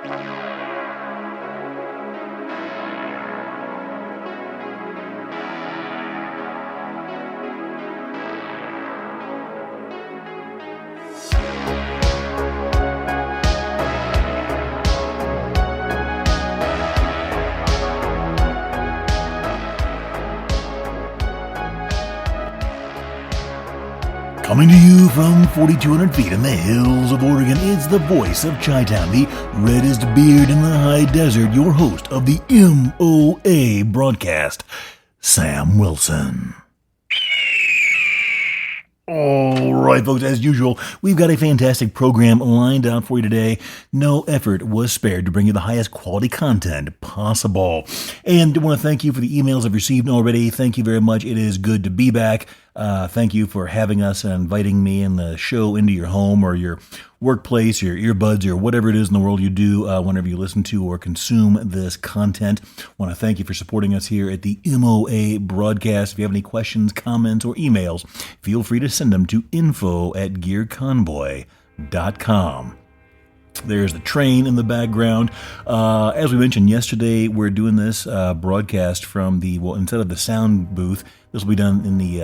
Coming to you from 4,200 feet in the hills of Oregon, it's the voice of Chi-Town, the reddest beard in the high desert, your host of the MOA Broadcast, Sam Wilson. All right, folks, as usual, we've got a fantastic program lined out for you today. No effort was spared to bring you the highest quality content possible. And I want to thank you for the emails I've received already. Thank you very much. It is good to be back. Thank you for having us and inviting me and the show into your home or your workplace, your earbuds, or whatever it is in the world you do whenever you listen to or consume this content. I want to thank you for supporting us here at the MOA Broadcast. If you have any questions, comments, or emails, feel free to send them to info@gearconvoy.com. There's the train in the background. As we mentioned yesterday, we're doing this broadcast from instead of the sound booth, this will be done in the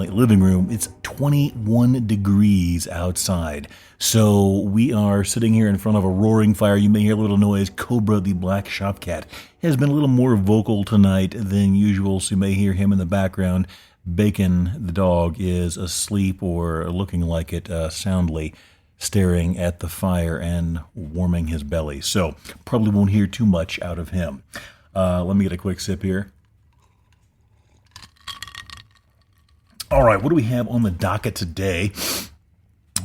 living room. It's 21 degrees outside. So we are sitting here in front of a roaring fire. You may hear a little noise. Cobra, the black shop cat, has been a little more vocal tonight than usual, so you may hear him in the background. Bacon, the dog, is asleep or looking like it soundly, staring at the fire and warming his belly. So probably won't hear too much out of him. Let me get a quick sip here. All right, what do we have on the docket today?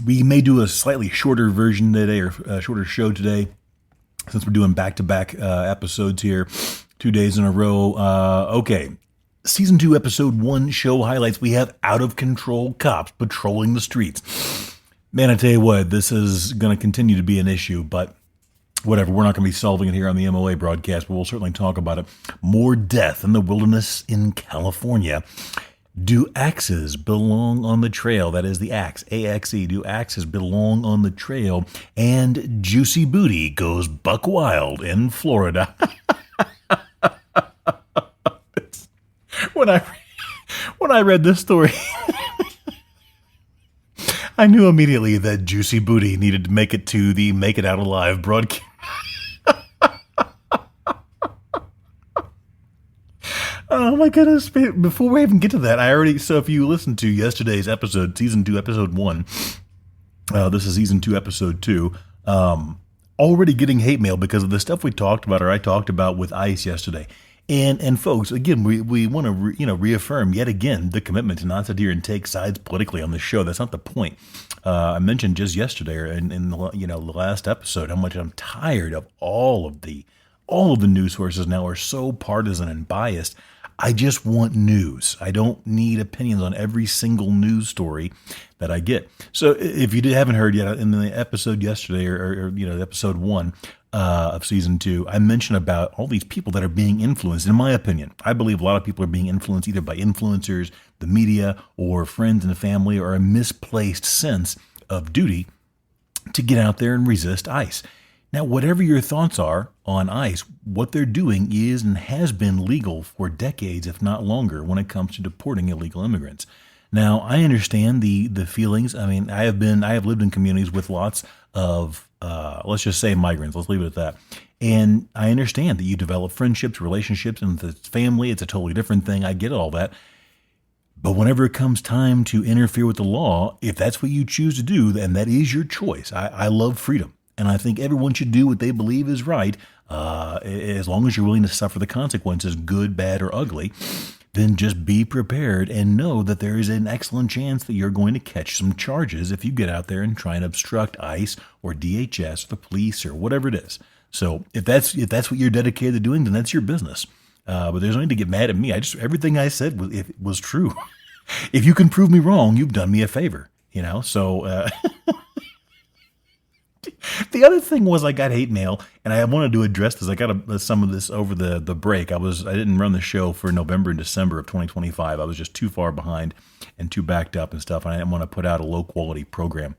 We may do a slightly shorter version today, or a shorter show today, since we're doing back-to-back episodes here, 2 days in a row. Okay, Season 2, Episode 1 show highlights. We have out-of-control cops patrolling the streets. Man, I tell you what, this is going to continue to be an issue, but whatever. We're not going to be solving it here on the MOA broadcast, but we'll certainly talk about it. More death in the wilderness in California. Do axes belong on the trail? That is the axe, A-X-E. Do axes belong on the trail? And Juicy Booty goes buck wild in Florida. When I read this story, I knew immediately that Juicy Booty needed to make it to the Make It Out Alive broadcast. Oh my goodness. Before we even get to that, so if you listened to yesterday's episode, Season 2, Episode 1, this is Season 2, Episode 2, already getting hate mail because of the stuff we talked about, or I talked about with ICE yesterday. And folks, again, we want to reaffirm yet again the commitment to not sit here and take sides politically on this show. That's not the point. I mentioned just yesterday, or in the last episode, how much I'm tired of all of the news sources now are so partisan and biased. I just want news. I don't need opinions on every single news story that I get. So if you haven't heard yet, in the episode yesterday, or Episode 1 of Season 2, I mentioned about all these people that are being influenced. In my opinion, I believe a lot of people are being influenced either by influencers, the media, or friends and family, or a misplaced sense of duty to get out there and resist ICE. Now, whatever your thoughts are on ICE, what they're doing is and has been legal for decades, if not longer, when it comes to deporting illegal immigrants. Now, I understand the feelings. I mean, I have lived in communities with lots of, let's just say migrants. Let's leave it at that. And I understand that you develop friendships, relationships, and with family, it's a totally different thing. I get all that. But whenever it comes time to interfere with the law, if that's what you choose to do, then that is your choice. I love freedom. And I think everyone should do what they believe is right, as long as you're willing to suffer the consequences, good, bad, or ugly. Then just be prepared and know that there is an excellent chance that you're going to catch some charges if you get out there and try and obstruct ICE or DHS or the police or whatever it is. So if that's what you're dedicated to doing, then that's your business. But there's no need to get mad at me. Everything I said was true. If you can prove me wrong, you've done me a favor. So. The other thing was I got hate mail, and I wanted to address this. I got some of this over the break. I didn't run the show for November and December of 2025. I was just too far behind and too backed up and stuff, and I didn't want to put out a low-quality program.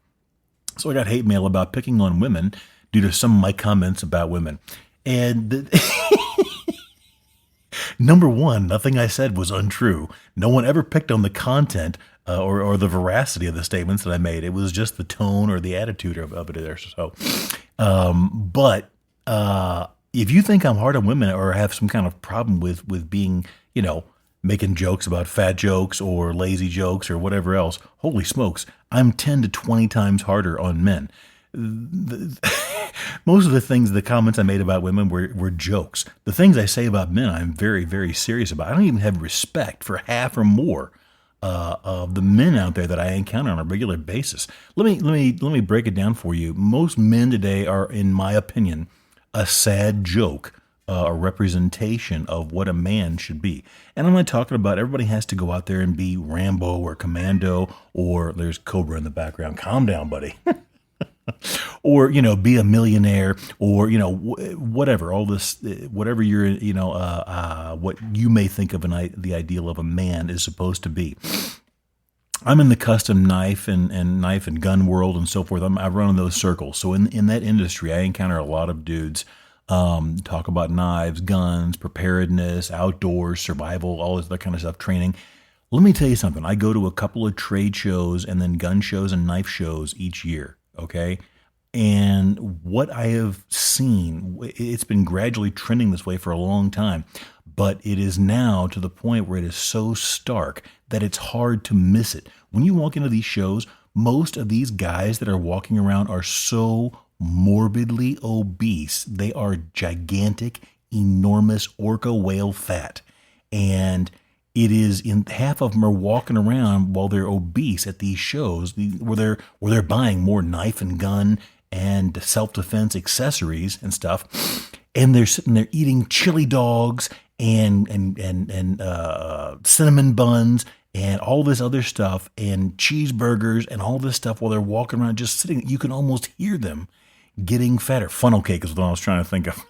So I got hate mail about picking on women due to some of my comments about women. And number one, nothing I said was untrue. No one ever picked on the content or the veracity of the statements that I made. It was just the tone or the attitude of it there. So, but if you think I'm hard on women or have some kind of problem with being, making jokes about fat jokes or lazy jokes or whatever else, holy smokes, I'm 10 to 20 times harder on men. Most of the comments I made about women were jokes. The things I say about men, I'm very, very serious about. I don't even have respect for half or more of the men out there that I encounter on a regular basis. Let me break it down for you. Most men today are, in my opinion, a sad joke, a representation of what a man should be. And I'm not talking about everybody has to go out there and be Rambo or Commando, or there's Cobra in the background. Calm down, buddy. Or, be a millionaire, or, whatever, all this, whatever you're, what you may think of the ideal of a man is supposed to be. I'm in the custom knife and gun world and so forth. I run in those circles. So in that industry, I encounter a lot of dudes talk about knives, guns, preparedness, outdoors, survival, all this other kind of stuff, training. Let me tell you something. I go to a couple of trade shows and then gun shows and knife shows each year. Okay. And what I have seen, it's been gradually trending this way for a long time, but it is now to the point where it is so stark that it's hard to miss it. When you walk into these shows, most of these guys that are walking around are so morbidly obese. They are gigantic, enormous orca whale fat. And it is half of them are walking around while they're obese at these shows where they're buying more knife and gun and self-defense accessories and stuff, and they're sitting there eating chili dogs and cinnamon buns and all this other stuff and cheeseburgers and all this stuff while they're walking around just sitting. You can almost hear them getting fatter. Funnel cake is what I was trying to think of.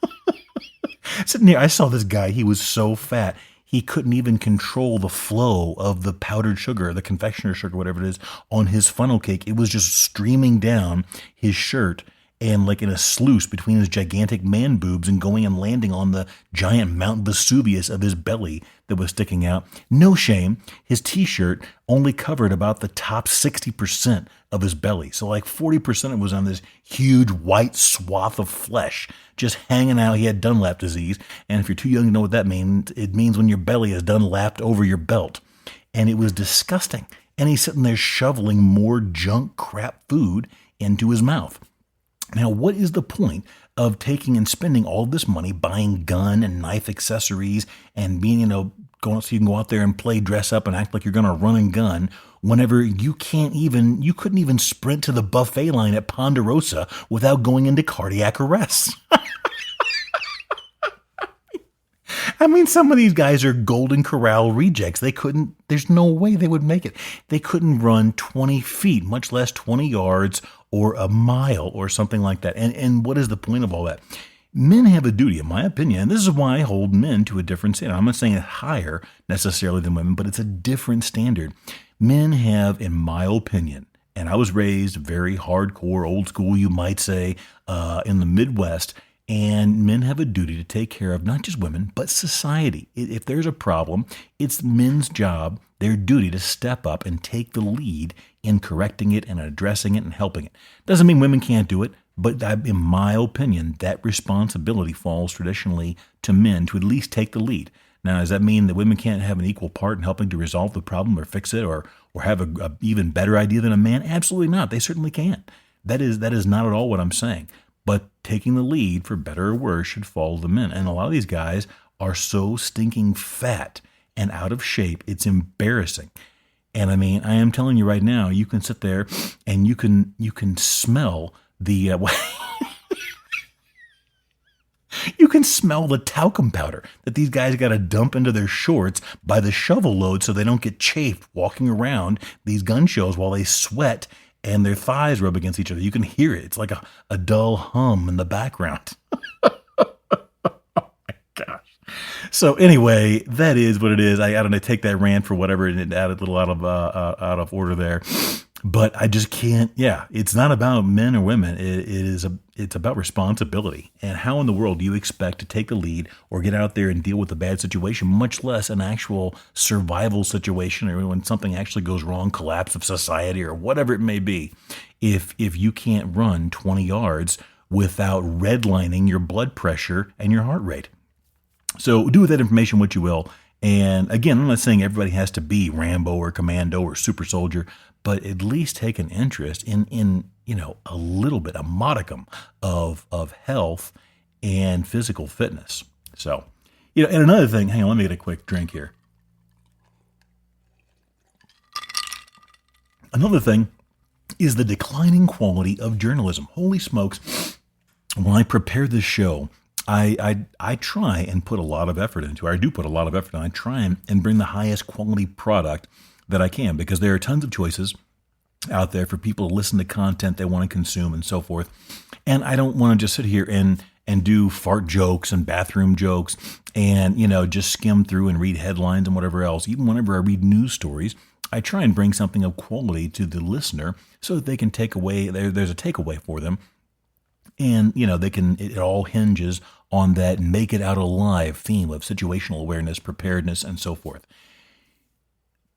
Sitting there, I saw this guy. He was so fat. He couldn't even control the flow of the powdered sugar, the confectioner sugar, whatever it is, on his funnel cake. It was just streaming down his shirt and like in a sluice between his gigantic man boobs and going and landing on the giant Mount Vesuvius of his belly that was sticking out. No shame. His t-shirt only covered about the top 60% of his belly. So like 40% was on this huge white swath of flesh just hanging out. He had Dunlap disease. And if you're too young to know what that means, it means when your belly is Dunlapped over your belt. And it was disgusting. And he's sitting there shoveling more junk crap food into his mouth. Now, what is the point of taking and spending all this money buying gun and knife accessories and being, going so you can go out there and play dress up and act like you're going to run and gun whenever you couldn't even sprint to the buffet line at Ponderosa without going into cardiac arrest? I mean, some of these guys are Golden Corral rejects. There's no way they would make it. They couldn't run 20 feet, much less 20 yards or a mile or something like that. And what is the point of all that? Men have a duty, in my opinion, and this is why I hold men to a different standard. I'm not saying it's higher necessarily than women, but it's a different standard. Men have, in my opinion, and I was raised very hardcore, old school, you might say, in the Midwest, and men have a duty to take care of not just women, but society. If there's a problem, it's men's job, their duty to step up and take the lead in correcting it and addressing it and helping it. Doesn't mean women can't do it, but in my opinion, that responsibility falls traditionally to men to at least take the lead. Now, does that mean that women can't have an equal part in helping to resolve the problem or fix it or have a even better idea than a man? Absolutely not. They certainly can. That is not at all what I'm saying. But taking the lead, for better or worse, should fall to men. And a lot of these guys are so stinking fat and out of shape, it's embarrassing. And I mean, I am telling you right now, you can sit there and you can smell the you can smell the talcum powder that these guys got to dump into their shorts by the shovel load so they don't get chafed walking around these gun shows while they sweat and their thighs rub against each other. You can hear it. It's like a dull hum in the background. So anyway, that is what it is. I don't know, take that rant for whatever, and it added a little out of order there. But I just can't. Yeah, it's not about men or women. It's about responsibility. And how in the world do you expect to take the lead or get out there and deal with a bad situation, much less an actual survival situation or when something actually goes wrong, collapse of society or whatever it may be, if you can't run 20 yards without redlining your blood pressure and your heart rate. So do with that information what you will. And again, I'm not saying everybody has to be Rambo or Commando or super soldier, but at least take an interest in a little bit, a modicum of health and physical fitness. So, and another thing, hang on, let me get a quick drink here. Another thing is the declining quality of journalism. Holy smokes. When I prepare this show, I try and put a lot of effort into it. I do put a lot of effort in. I try and bring the highest quality product that I can, because there are tons of choices out there for people to listen to content they want to consume and so forth. And I don't want to just sit here and do fart jokes and bathroom jokes and, just skim through and read headlines and whatever else. Even whenever I read news stories, I try and bring something of quality to the listener so that they can take away, there's a takeaway for them. And, it all hinges on that make it out alive theme of situational awareness, preparedness, and so forth.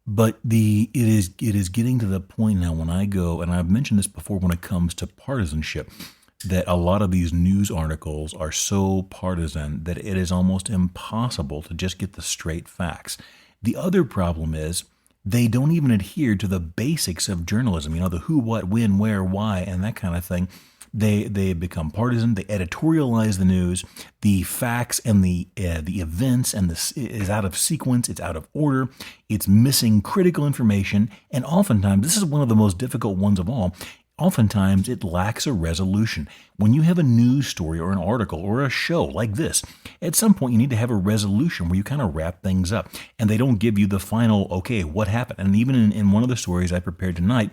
But it is getting to the point now when I go, and I've mentioned this before when it comes to partisanship, that a lot of these news articles are so partisan that it is almost impossible to just get the straight facts. The other problem is they don't even adhere to the basics of journalism, the who, what, when, where, why, and that kind of thing. They become partisan. They editorialize the news. The facts and the events and this is out of sequence. It's out of order. It's missing critical information. And oftentimes, this is one of the most difficult ones of all. Oftentimes, it lacks a resolution. When you have a news story or an article or a show like this, at some point you need to have a resolution where you kind of wrap things up. And they don't give you the final, okay, what happened? And even in one of the stories I prepared tonight,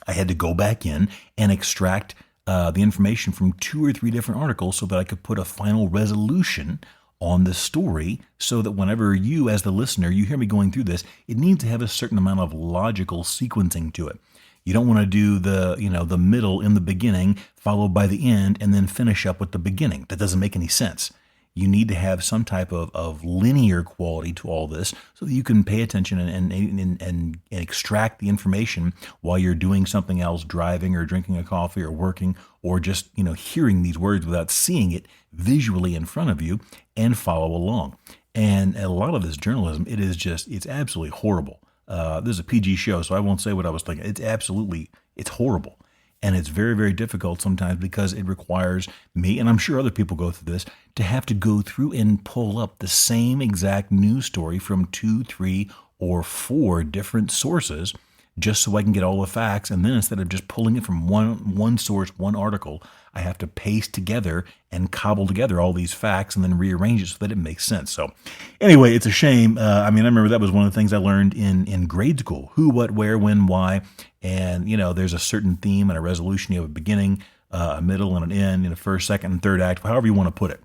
I had to go back in and extract the information from 2 or 3 different articles so that I could put a final resolution on the story, so that whenever you, as the listener, you hear me going through this, it needs to have a certain amount of logical sequencing to it. You don't want to do the middle in the beginning, followed by the end, and then finish up with the beginning. That doesn't make any sense. You need to have some type of linear quality to all this so that you can pay attention and extract the information while you're doing something else, driving or drinking a coffee or working, or just, hearing these words without seeing it visually in front of you, and follow along. And a lot of this journalism, it's absolutely horrible. This is a PG show, so I won't say what I was thinking. It's horrible. And it's very, very difficult sometimes because it requires me, and I'm sure other people go through this, to have to go through and pull up the same exact news story from 2, 3, or 4 different sources just so I can get all the facts. And then instead of just pulling it from one source, one article, I have to paste together and cobble together all these facts and then rearrange it so that it makes sense. So anyway, it's a shame. I remember that was one of the things I learned in grade school: who, what, where, when, why. And, there's a certain theme and a resolution. You have a beginning, a middle, and an end, a first, second, and third act, however you want to put it.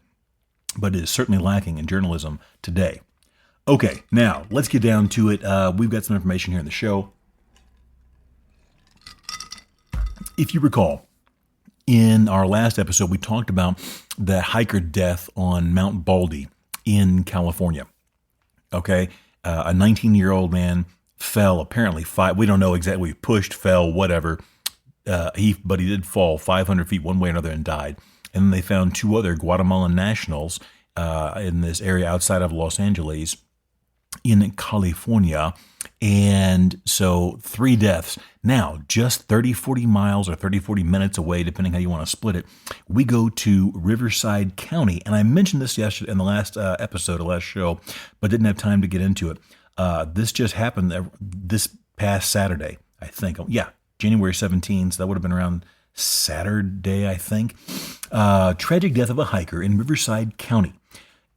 But it is certainly lacking in journalism today. Okay, now let's get down to it. We've got some information here in the show. If you recall, in our last episode, we talked about the hiker death on Mount Baldy in California. Okay, a 19-year-old man fell, apparently we don't know exactly, pushed, fell, whatever. But he did fall 500 feet one way or another and died. And then they found 2 other Guatemalan nationals in this area outside of Los Angeles in California. And so 3 deaths. Now, just 30, 40 miles or 30, 40 minutes away, depending how you want to split it, we go to Riverside County. And I mentioned this yesterday in the last episode, the last show, but didn't have time to get into it. This just happened this past Saturday, I think. Yeah, January 17th. So that would have been around Saturday, I think. Tragic death of a hiker in Riverside County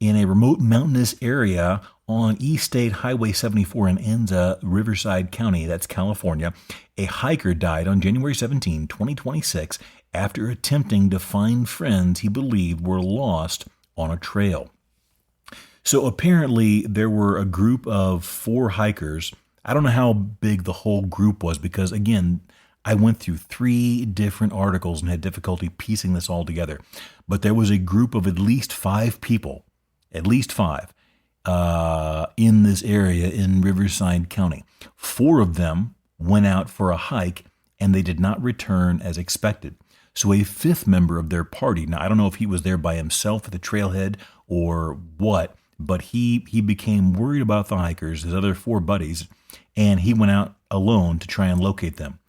in a remote mountainous area on East State Highway 74 in Enza, Riverside County, that's California. A hiker died on January 17, 2026, after attempting to find friends he believed were lost on a trail. So apparently there were a group of 4 hikers I don't know how big the whole group was because, again, I went through 3 different articles and had difficulty piecing this all together. But there was a group of at least 5 people, at least 5, in this area in Riverside County. 4 of them went out for a hike and they did not return as expected. So a 5th member of their party, now I don't know if he was there by himself at the trailhead or what, but he became worried about the hikers, his other 4 buddies, and he went out alone to try and locate them.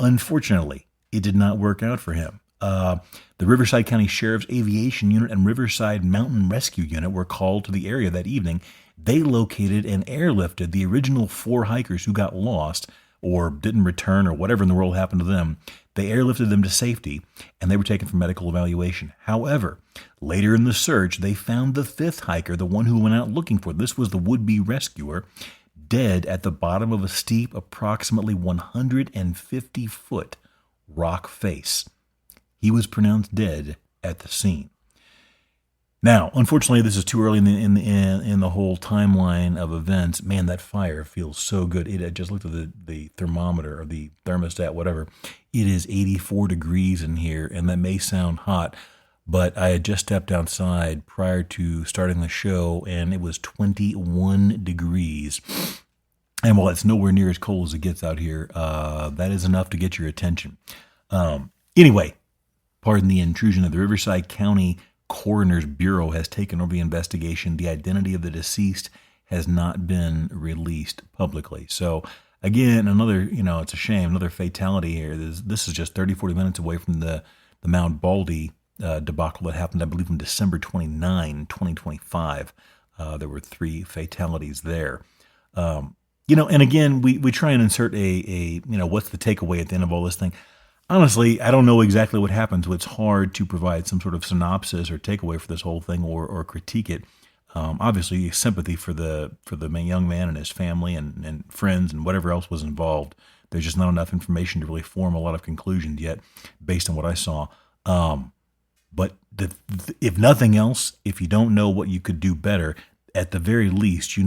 Unfortunately, it did not work out for him. The Riverside County Sheriff's Aviation Unit and Riverside Mountain Rescue Unit were called to the area that evening. They located and airlifted the original 4 hikers who got lost or didn't return or whatever in the world happened to them. They airlifted them to safety, and they were taken for medical evaluation. However, later in the search, they found the 5th hiker, the one who went out looking for. This was the would-be rescuer, dead at the bottom of a steep, approximately 150-foot rock face. He was pronounced dead at the scene. Now, unfortunately, this is too early in the whole timeline of events. Man, that fire feels so good. I just looked at the thermometer or the thermostat, whatever. It is 84 degrees in here, and that may sound hot, but I had just stepped outside prior to starting the show, and it was 21 degrees. And while it's nowhere near as cold as it gets out here, that is enough to get your attention. Anyway, pardon the intrusion of the Riverside County Coroner's Bureau has taken over the investigation. The identity of the deceased has not been released publicly. So again, another, it's a shame, another fatality here. This is just 30, 40 minutes away from the Mount Baldy debacle that happened, I believe, on December 29, 2025. There were 3 fatalities there. And again, we try and insert a what's the takeaway at the end of all this thing. Honestly, I don't know exactly what happened, so it's hard to provide some sort of synopsis or takeaway for this whole thing or critique it. Obviously, sympathy for the young man and his family and friends and whatever else was involved. There's just not enough information to really form a lot of conclusions yet based on what I saw. But if nothing else, if you don't know what you could do better, at the very least, you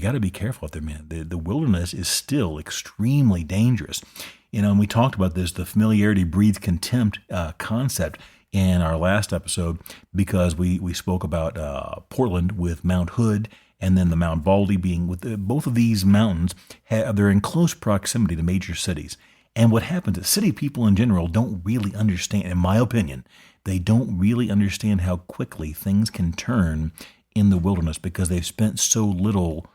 got to be careful out there, man. The wilderness is still extremely dangerous. And we talked about this, the familiarity breeds contempt concept in our last episode because we spoke about Portland with Mount Hood and then the Mount Baldy being with both of these mountains. They're in close proximity to major cities. And what happens is city people in general don't really understand, in my opinion, they don't really understand how quickly things can turn in the wilderness because they've spent so little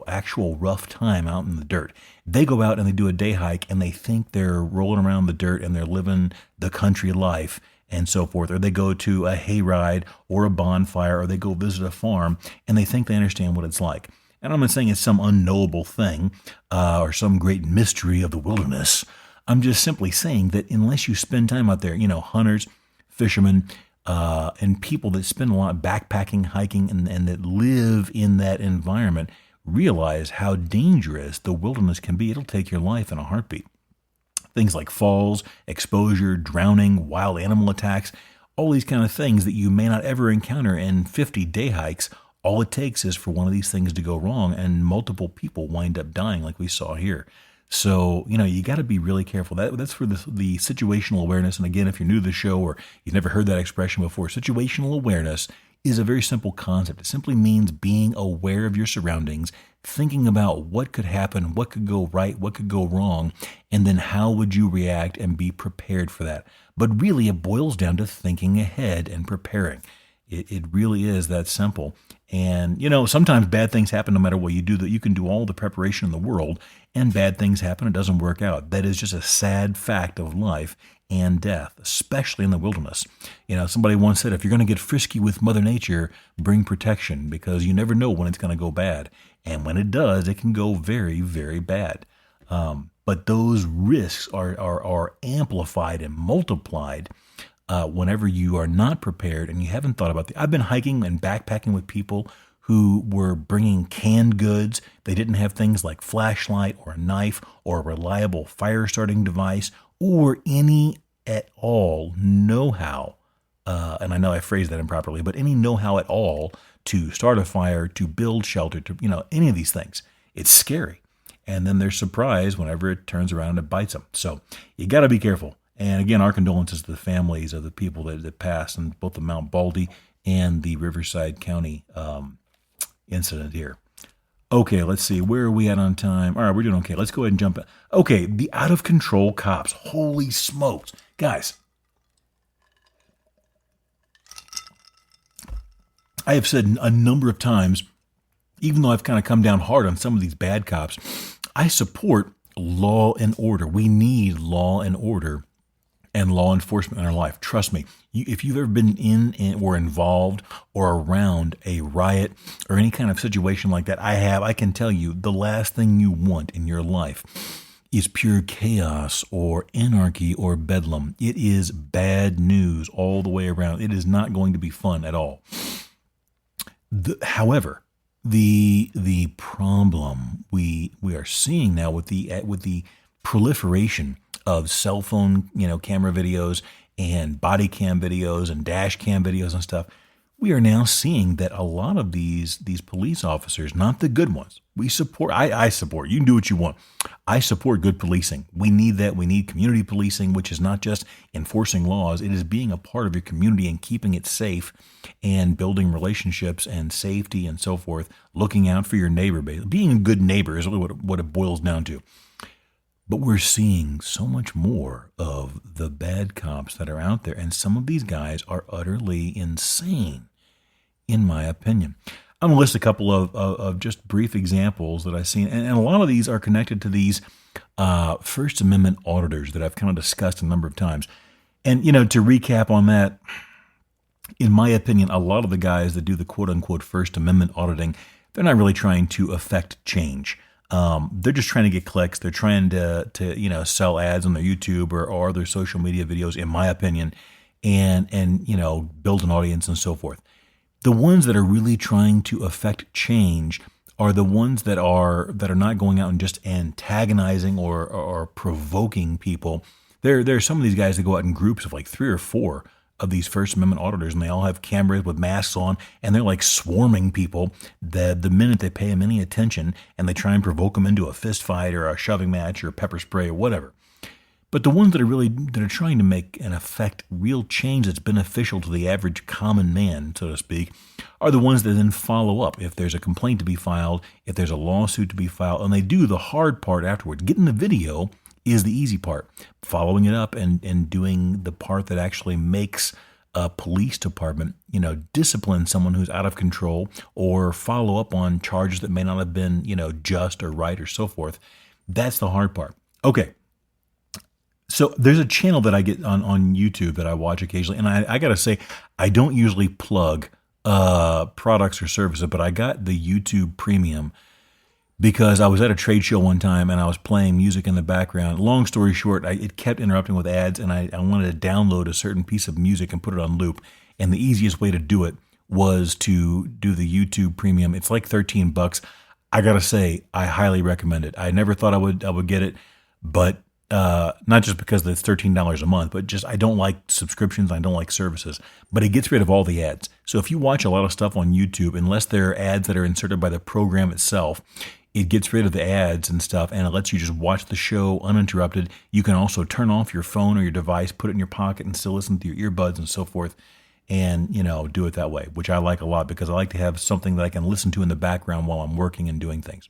actual rough time out in the dirt. They go out and they do a day hike and they think they're rolling around the dirt and they're living the country life and so forth. Or they go to a hayride or a bonfire or they go visit a farm and they think they understand what it's like. And I'm not saying it's some unknowable thing or some great mystery of the wilderness. I'm just simply saying that unless you spend time out there, hunters, fishermen, and people that spend a lot backpacking, hiking, and that live in that environment realize how dangerous the wilderness can be. It'll take your life in a heartbeat. Things like falls, exposure, drowning, wild animal attacks, all these kind of things that you may not ever encounter in 50 day hikes. All it takes is for one of these things to go wrong and multiple people wind up dying like we saw here. So, you got to be really careful. That's for the situational awareness. And again, if you're new to the show or you've never heard that expression before, situational awareness is a very simple concept. It simply means being aware of your surroundings, thinking about what could happen, what could go right, what could go wrong, and then how would you react and be prepared for that. But really, it boils down to thinking ahead and preparing. It really is that simple. And, sometimes bad things happen no matter what you do. That you can do all the preparation in the world and bad things happen. It doesn't work out. That is just a sad fact of life and death, especially in the wilderness. Somebody once said, if you're going to get frisky with Mother Nature, bring protection because you never know when it's going to go bad. And when it does, it can go very, very bad. But those risks are amplified and multiplied whenever you are not prepared and you haven't thought about I've been hiking and backpacking with people who were bringing canned goods. They didn't have things like flashlight or a knife or a reliable fire starting device or any at all know-how. And I know I phrased that improperly, but any know-how at all to start a fire, to build shelter, to, any of these things. It's scary. and then they're surprised whenever it turns around and bites them. So you got to be careful. And again, our condolences to the families of the people that passed in both the Mount Baldy and the Riverside County incident here. Okay, let's see. Where are we at on time? All right, we're doing okay. Let's go ahead and jump in. Okay, the out-of-control cops. Holy smokes. Guys, I have said a number of times, even though I've kind of come down hard on some of these bad cops, I support law and order. We need law and order and law enforcement in our life. Trust me, if you've ever been in or involved or around a riot or any kind of situation like that, I can tell you the last thing you want in your life is pure chaos or anarchy or bedlam. It is bad news all the way around. It is not going to be fun at all. However, the problem we are seeing now with the proliferation of cell phone, camera videos and body cam videos and dash cam videos and stuff, we are now seeing that a lot of these police officers, not the good ones, I support, you can do what you want. I support good policing. We need that. We need community policing, which is not just enforcing laws. It is being a part of your community and keeping it safe and building relationships and safety and so forth, looking out for your neighbor. Being a good neighbor is really what it boils down to. But we're seeing so much more of the bad cops that are out there, and some of these guys are utterly insane, in my opinion. I'm going to list a couple of just brief examples that I've seen, and a lot of these are connected to these First Amendment auditors that I've kind of discussed a number of times. And, to recap on that, in my opinion, a lot of the guys that do the quote-unquote First Amendment auditing, they're not really trying to affect change. They're just trying to get clicks. They're trying to sell ads on their YouTube or their social media videos, in my opinion, and build an audience and so forth. The ones that are really trying to affect change are the ones that are not going out and just antagonizing or provoking people. There are some of these guys that go out in groups of like 3 or 4 of these First Amendment auditors, and they all have cameras with masks on, and they're like swarming people the minute they pay them any attention, and they try and provoke them into a fist fight or a shoving match or a pepper spray or whatever. But the ones that are trying to make and affect real change that's beneficial to the average common man, so to speak, are the ones that then follow up. If there's a complaint to be filed, if there's a lawsuit to be filed, and they do the hard part afterwards. Getting the video is the easy part. Following it up and doing the part that actually makes a police department, discipline someone who's out of control or follow up on charges that may not have been, just or right or so forth. That's the hard part. Okay. So there's a channel that I get on YouTube that I watch occasionally, and I got to say, I don't usually plug products or services, but I got the YouTube Premium because I was at a trade show one time and I was playing music in the background. Long story short, it kept interrupting with ads, and I wanted to download a certain piece of music and put it on loop, and the easiest way to do it was to do the YouTube Premium. It's like $13. I got to say, I highly recommend it. I never thought I would get it, but not just because it's $13 a month, but just I don't like subscriptions. I don't like services, but it gets rid of all the ads. So if you watch a lot of stuff on YouTube, unless there are ads that are inserted by the program itself, it gets rid of the ads and stuff, and it lets you just watch the show uninterrupted. You can also turn off your phone or your device, put it in your pocket, and still listen to your earbuds and so forth, and do it that way, which I like a lot because I like to have something that I can listen to in the background while I'm working and doing things.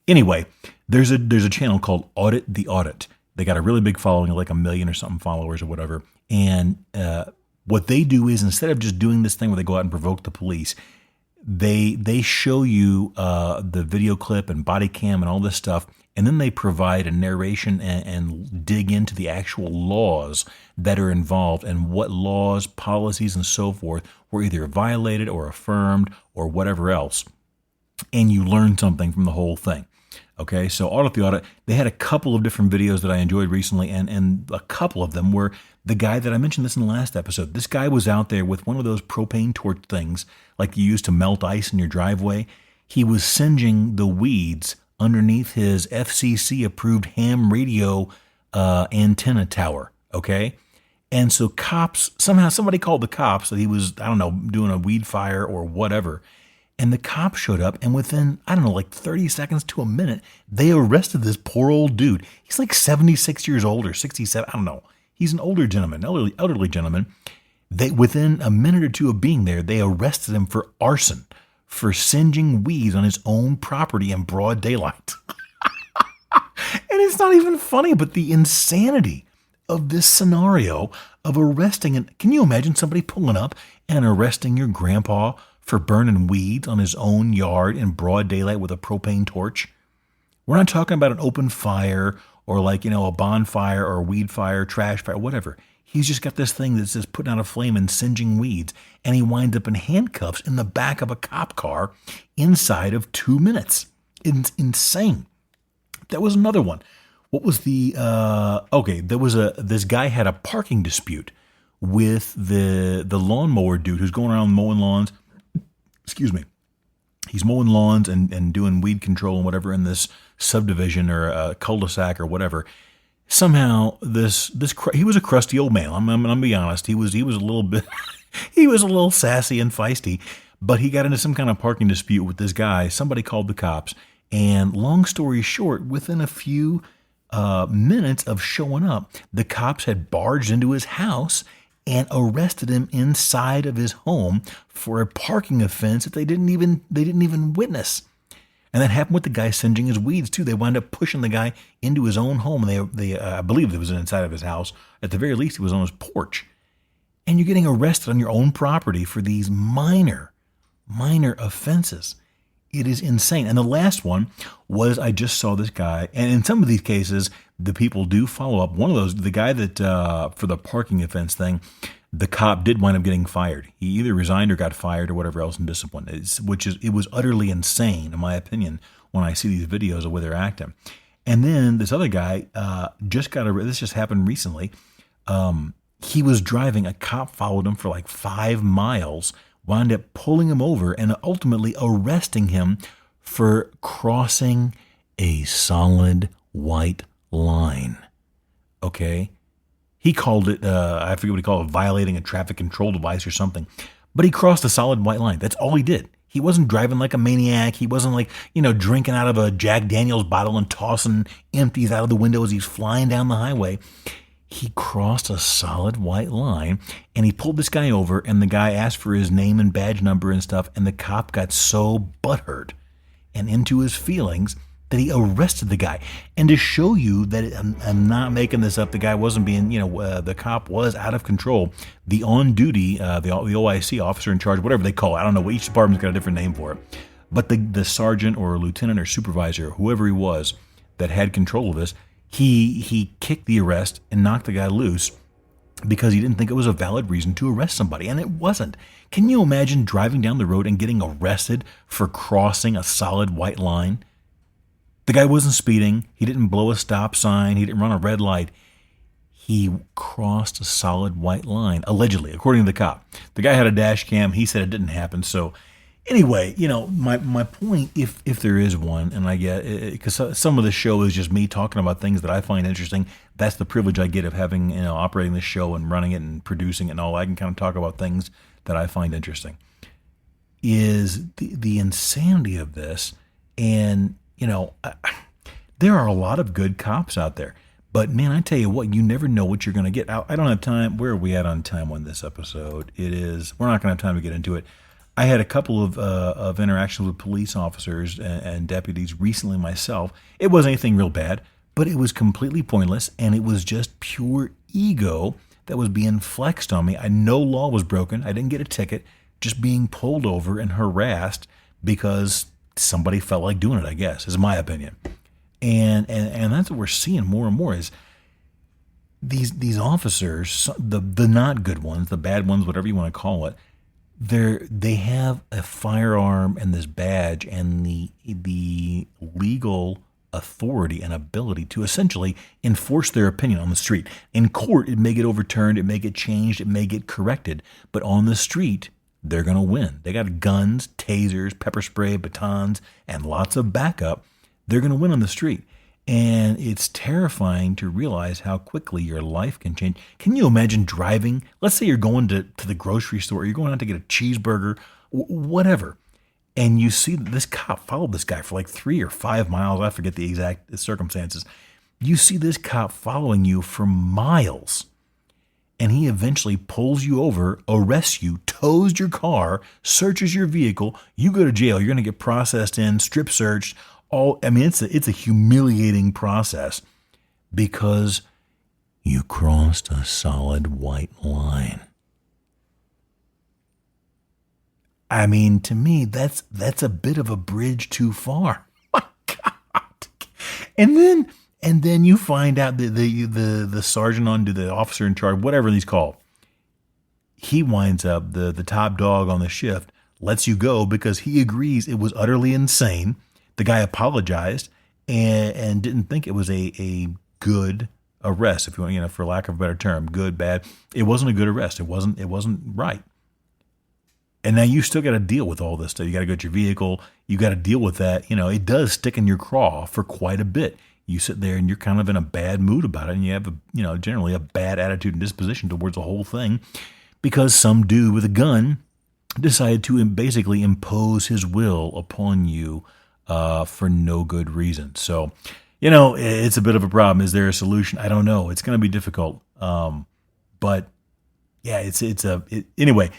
Anyway, there's a channel called Audit the Audit. They got a really big following, like 1 million or something followers or whatever. And what they do is, instead of just doing this thing where they go out and provoke the police, they show you the video clip and body cam and all this stuff, and then they provide a narration and dig into the actual laws that are involved and what laws, policies, and so forth were either violated or affirmed or whatever else. And you learn something from the whole thing. Okay, so Audit the Audit, they had a couple of different videos that I enjoyed recently, and a couple of them were the guy that I mentioned this in the last episode. This guy was out there with one of those propane torch things like you use to melt ice in your driveway. He was singeing the weeds underneath his FCC-approved ham radio antenna tower, okay? And so cops, somehow somebody called the cops that he was, I don't know, doing a weed fire or whatever. And the cops showed up, and within, I don't know, like 30 seconds to a minute, they arrested this poor old dude. He's like 76 years old or 67, I don't know. He's an older gentleman, elderly gentleman. Within a minute or two of being there, they arrested him for arson, for singeing weeds on his own property in broad daylight. And it's not even funny, but the insanity of this scenario of arresting, and can you imagine somebody pulling up and arresting your grandpa for burning weeds on his own yard in broad daylight with a propane torch? We're not talking about an open fire or like, a bonfire or a weed fire, trash fire, whatever. He's just got this thing that's just putting out a flame and singeing weeds, and he winds up in handcuffs in the back of a cop car inside of 2 minutes. It's insane. That was another one. What was this guy had a parking dispute with the lawnmower dude who's going around mowing lawns. Excuse me. He's mowing lawns and doing weed control and whatever in this subdivision or a cul-de-sac or whatever. Somehow he was a crusty old man. I'm gonna be honest. He was a little bit he was a little sassy and feisty, but he got into some kind of parking dispute with this guy. Somebody called the cops, and long story short, within a few minutes of showing up, the cops had barged into his house and arrested him inside of his home for a parking offense that they didn't even witness. And that happened with the guy singeing his weeds too. They wound up pushing the guy into his own home, and they I believe it was inside of his house. At the very least, he was on his porch. And you're getting arrested on your own property for these minor offenses. It is insane. And the last one was, I just saw this guy, and in some of these cases, the people do follow up. One of those, the guy that, for the parking offense thing, the cop did wind up getting fired. He either resigned or got fired or whatever else in discipline, it was utterly insane, in my opinion, when I see these videos of where they're acting. And then this other guy this just happened recently. He was driving, a cop followed him for like 5 miles, wound up pulling him over and ultimately arresting him for crossing a solid white line. Okay? He called it, I forget what he called it, violating a traffic control device or something. But he crossed a solid white line. That's all he did. He wasn't driving like a maniac. He wasn't like, drinking out of a Jack Daniels bottle and tossing empties out of the window as he's flying down the highway. He crossed a solid white line, and he pulled this guy over, and the guy asked for his name and badge number and stuff, and the cop got so butthurt and into his feelings that he arrested the guy. And to show you that I'm not making this up, the guy wasn't being, the cop was out of control. The on-duty, the OIC, officer in charge, whatever they call it, I don't know, each department's got a different name for it, but the sergeant or lieutenant or supervisor, whoever he was that had control of this, he kicked the arrest and knocked the guy loose because he didn't think it was a valid reason to arrest somebody, and it wasn't. Can you imagine driving down the road and getting arrested for crossing a solid white line? The guy wasn't speeding. He didn't blow a stop sign. He didn't run a red light. He crossed a solid white line, allegedly, according to the cop. The guy had a dash cam. He said it didn't happen. So anyway, my point, if there is one, and I get it, because some of the show is just me talking about things that I find interesting. That's the privilege I get of having, operating this show and running it and producing it and all. I can kind of talk about things that I find interesting. Is the insanity of this, and there are a lot of good cops out there, but man, I tell you what, you never know what you're going to get. I don't have time. Where are we at on time on this episode? We're not going to have time to get into it. I had a couple of interactions with police officers and deputies recently myself. It wasn't anything real bad, but it was completely pointless, and it was just pure ego that was being flexed on me. No law was broken. I didn't get a ticket, just being pulled over and harassed because somebody felt like doing it, I guess, is my opinion. And that's what we're seeing more and more is these officers, the not good ones, the bad ones, whatever you want to call it, they have a firearm and this badge and the legal authority and ability to essentially enforce their opinion on the street. In court, it may get overturned, it may get changed, it may get corrected, but on the street, they're going to win. They got guns, tasers, pepper spray, batons, and lots of backup. They're going to win on the street. And it's terrifying to realize how quickly your life can change. Can you imagine driving? Let's say you're going to the grocery store, you're going out to get a cheeseburger, whatever. And you see that this cop followed this guy for like 3 or 5 miles. I forget the exact circumstances. You see this cop following you for miles. And he eventually pulls you over, arrests you, tows your car, searches your vehicle. You go to jail. You're going to get processed in, strip searched. It's a humiliating process because you crossed a solid white line. I mean, to me, that's a bit of a bridge too far. My God. And then you find out that the sergeant the officer in charge, whatever he's called, he winds up the top dog on the shift, lets you go because he agrees it was utterly insane. The guy apologized and didn't think it was a good arrest, if you want, for lack of a better term, good, bad. It wasn't a good arrest. It wasn't right. And now you still got to deal with all this stuff. You got to go to your vehicle. You got to deal with that. It does stick in your craw for quite a bit. You sit there and you're kind of in a bad mood about it, and you have generally a bad attitude and disposition towards the whole thing because some dude with a gun decided to basically impose his will upon you for no good reason. So, it's a bit of a problem. Is there a solution? I don't know. It's going to be difficult. But yeah, anyway.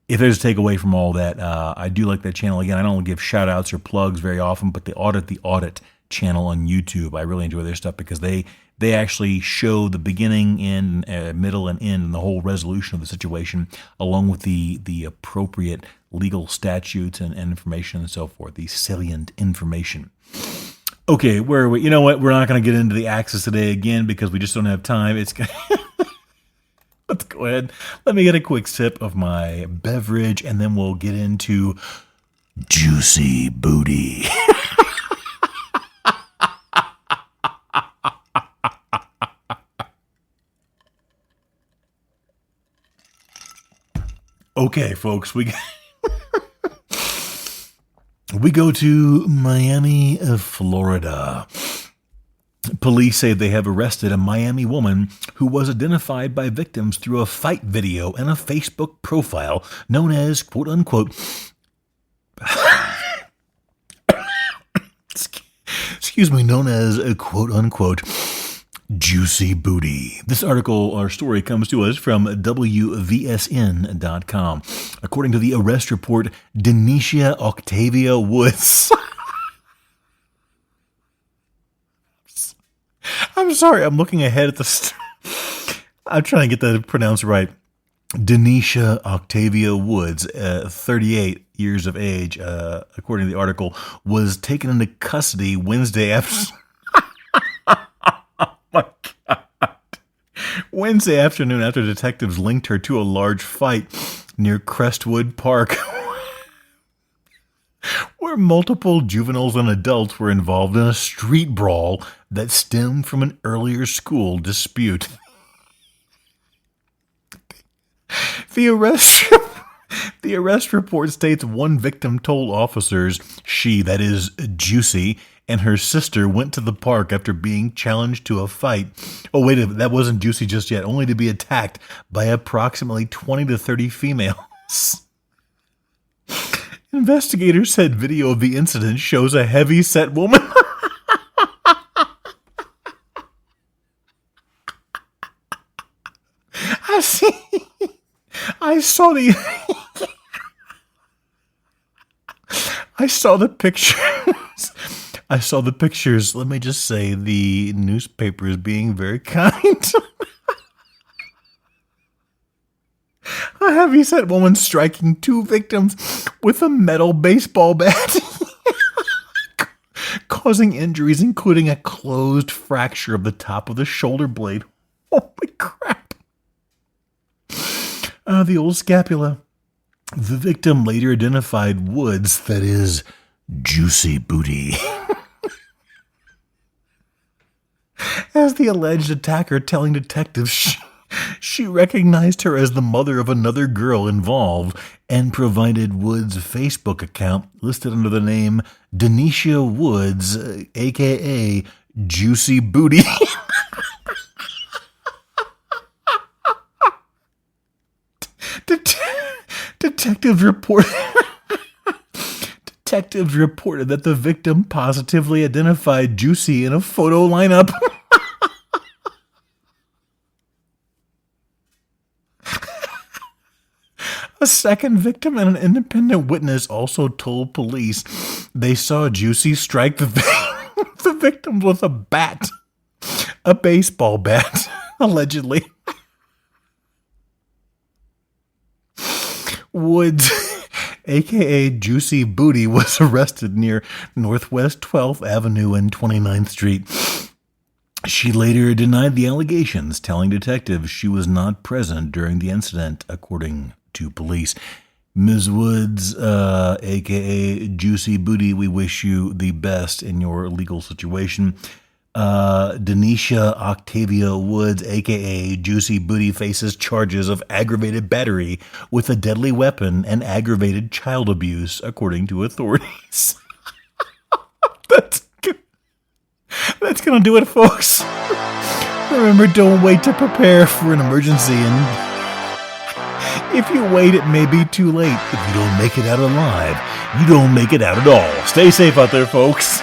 If there's a takeaway from all that, I do like that channel. Again, I don't give shout outs or plugs very often, but the Audit channel on YouTube, I really enjoy their stuff because they actually show the beginning, end, middle, and end, and the whole resolution of the situation, along with the appropriate legal statutes and information and so forth, the salient information. Okay, where are we? You know what? We're not going to get into the Axis today again because we just don't have time. Let's go ahead. Let me get a quick sip of my beverage, and then we'll get into juicy booty. Okay, folks, we go to Miami, Florida. Police say they have arrested a Miami woman who was identified by victims through a fight video and a Facebook profile known as, quote unquote, known as, quote unquote, juicy booty. This article or story comes to us from WVSN.com. According to the arrest report, Denisha Octavia Woods. I'm sorry, I'm looking ahead at the... I'm trying to get that pronounced right. Denisha Octavia Woods, 38 years of age, according to the article, was taken into custody Wednesday after... Oh my God. Wednesday afternoon after detectives linked her to a large fight near Crestwood Park where multiple juveniles and adults were involved in a street brawl that stemmed from an earlier school dispute. The arrest report states one victim told officers she, that is Juicy, and her sister went to the park after being challenged to a fight. Oh, wait a minute, that wasn't Juicy just yet, only to be attacked by approximately 20 to 30 females. Investigators said video of the incident shows a heavy-set woman. I saw the pictures. I saw the pictures. Let me just say the newspaper is being very kind. A heavy-set woman striking two victims with a metal baseball bat, causing injuries including a closed fracture of the top of the shoulder blade. Holy crap. The old scapula. The victim later identified Woods, that is, Juicy Booty, as the alleged attacker, telling detectives she recognized her as the mother of another girl involved and provided Woods' Facebook account listed under the name Denisha Woods, a.k.a. Juicy Booty. Detectives reported that the victim positively identified Juicy in a photo lineup. A second victim and an independent witness also told police they saw Juicy strike the victim with a bat, a baseball bat, allegedly. Woods, a.k.a. Juicy Booty, was arrested near Northwest 12th Avenue and 29th Street. She later denied the allegations, telling detectives she was not present during the incident, according to police. Ms. Woods, a.k.a. Juicy Booty, we wish you the best in your legal situation. Denisha Octavia Woods, a.k.a. Juicy Booty, faces charges of aggravated battery with a deadly weapon and aggravated child abuse, according to authorities. That's gonna do it, folks. Remember, don't wait to prepare for an emergency, and if you wait, it may be too late. If you don't make it out alive, you don't make it out at all. Stay safe out there, folks.